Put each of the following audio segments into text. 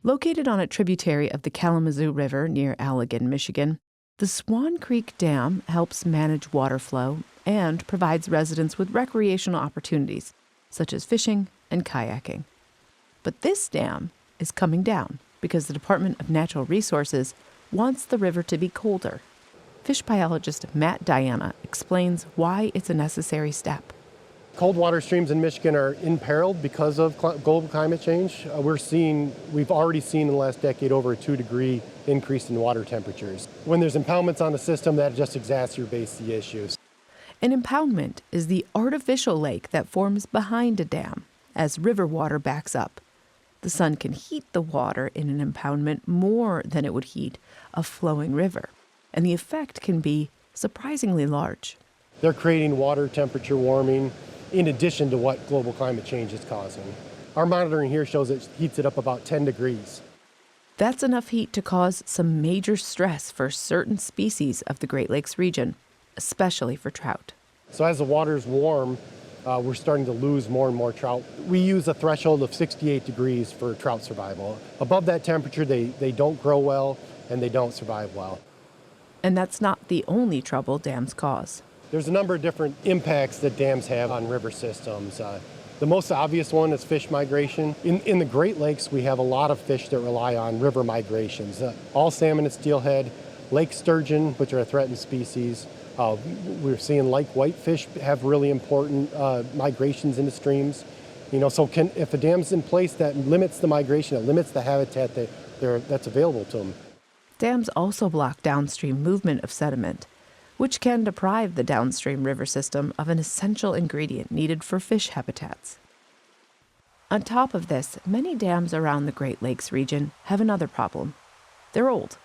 Located on a tributary of the Kalamazoo River near Allegan, Michigan, the Swan Creek Dam helps manage water flow and provides residents with recreational opportunities, such as fishing and kayaking. But this dam is coming down because the Department of Natural Resources wants the river to be colder. Fish biologist Matt Diana explains why it's a necessary step. Cold water streams in Michigan are imperiled because of global climate change. We've already seen in the last decade over a 2-degree increase in water temperatures. When there's impoundments on the system, that just exacerbates the issues. An impoundment is the artificial lake that forms behind a dam as river water backs up. The sun can heat the water in an impoundment more than it would heat a flowing river, and the effect can be surprisingly large. They're creating water temperature warming in addition to what global climate change is causing. Our monitoring here shows it heats it up about 10 degrees. That's enough heat to cause some major stress for certain species of the Great Lakes region, especially for trout. So as the water's warm, we're starting to lose more and more trout. We use a threshold of 68 degrees for trout survival. Above that temperature, they don't grow well and they don't survive well. And that's not the only trouble dams cause. There's a number of different impacts that dams have on river systems. The most obvious one is fish migration. In the Great Lakes, we have a lot of fish that rely on river migrations. All salmon and steelhead, lake sturgeon, which are a threatened species. We're seeing lake whitefish have really important migrations into streams. If a dam's in place that limits the migration, it limits the habitat that's available to them. Dams also block downstream movement of sediment, which can deprive the downstream river system of an essential ingredient needed for fish habitats. On top of this, many dams around the Great Lakes region have another problem. They're old.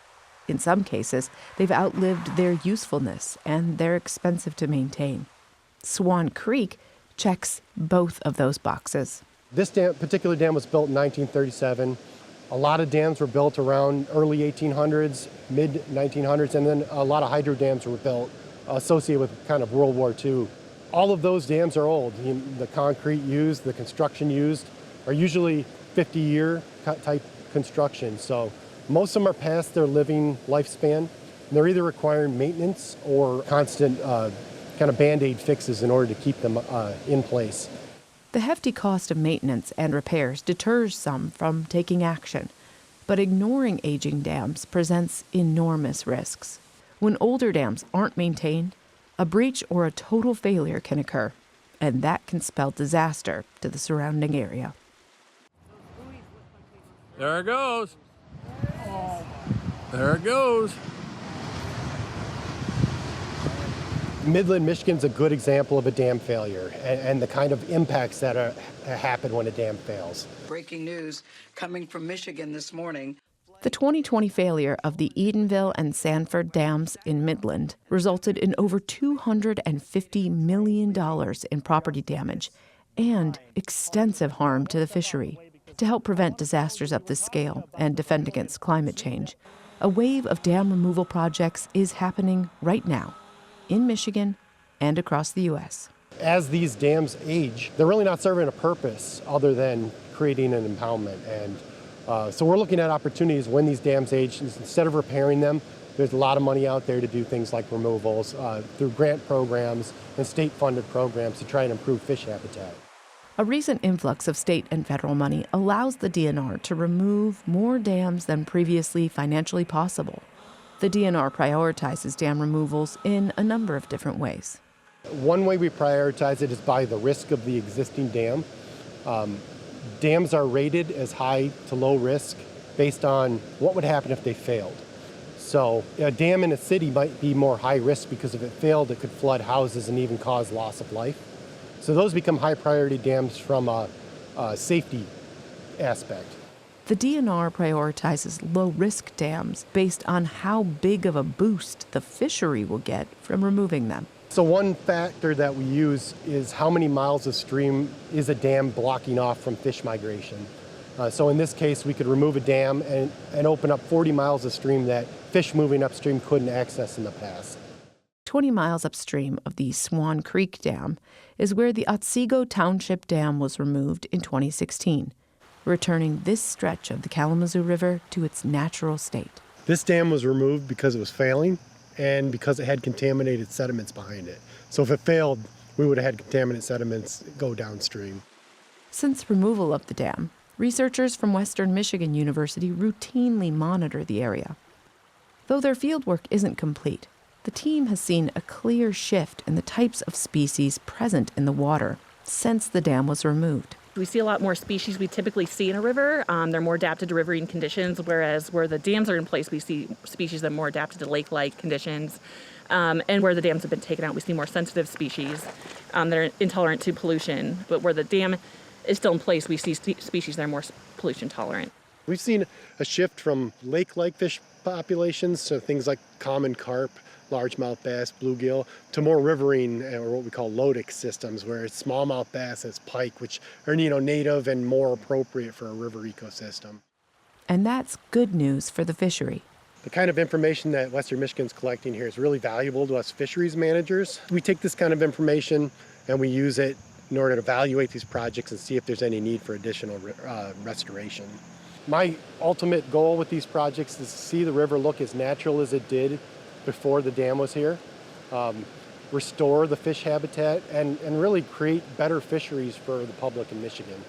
In some cases, they've outlived their usefulness and they're expensive to maintain. Swan Creek checks both of those boxes. This particular dam was built in 1937. A lot of dams were built around early 1800s, mid 1900s, and then a lot of hydro dams were built associated with kind of World War II. All of those dams are old. The concrete used, the construction used are usually 50-year type construction. So most of them are past their living lifespan. And they're either requiring maintenance or constant kind of Band-Aid fixes in order to keep them in place. The hefty cost of maintenance and repairs deters some from taking action, but ignoring aging dams presents enormous risks. When older dams aren't maintained, a breach or a total failure can occur, and that can spell disaster to the surrounding area. There it goes. There it goes. Midland, Michigan's a good example of a dam failure and the kind of impacts that happen when a dam fails. Breaking news coming from Michigan this morning. The 2020 failure of the Edenville and Sanford dams in Midland resulted in over $250 million in property damage and extensive harm to the fishery. To help prevent disasters of this scale and defend against climate change, a wave of dam removal projects is happening right now in Michigan and across the U.S. As these dams age, they're really not serving a purpose other than creating an impoundment. And so we're looking at opportunities when these dams age. Instead of repairing them, there's a lot of money out there to do things like removals through grant programs and state-funded programs to try and improve fish habitat. A recent influx of state and federal money allows the DNR to remove more dams than previously financially possible. The DNR prioritizes dam removals in a number of different ways. One way we prioritize it is by the risk of the existing dam. Dams are rated as high to low risk based on what would happen if they failed. So a dam in a city might be more high risk because if it failed, it could flood houses and even cause loss of life. So those become high priority dams from a safety aspect. The DNR prioritizes low-risk dams based on how big of a boost the fishery will get from removing them. So one factor that we use is how many miles of stream is a dam blocking off from fish migration. So in this case, we could remove a dam and open up 40 miles of stream that fish moving upstream couldn't access in the past. 20 miles upstream of the Swan Creek Dam is where the Otsego Township Dam was removed in 2016. returning this stretch of the Kalamazoo River to its natural state. This dam was removed because it was failing and because it had contaminated sediments behind it. So if it failed, we would have had contaminated sediments go downstream. Since removal of the dam, researchers from Western Michigan University routinely monitor the area. Though their fieldwork isn't complete, the team has seen a clear shift in the types of species present in the water since the dam was removed. We see a lot more species we typically see in a river. They're more adapted to riverine conditions, whereas where the dams are in place, we see species that are more adapted to lake-like conditions. And where the dams have been taken out, we see more sensitive species that are intolerant to pollution. But where the dam is still in place, we see species that are more pollution tolerant. We've seen a shift from lake-like fish populations, so things like common carp, largemouth bass, bluegill, to more riverine, or what we call lodic systems, where it's smallmouth bass and it's pike, which are native and more appropriate for a river ecosystem. And that's good news for the fishery. The kind of information that Western Michigan's collecting here is really valuable to us fisheries managers. We take this kind of information and we use it in order to evaluate these projects and see if there's any need for additional restoration. My ultimate goal with these projects is to see the river look as natural as it did before the dam was here, restore the fish habitat, and really create better fisheries for the public in Michigan.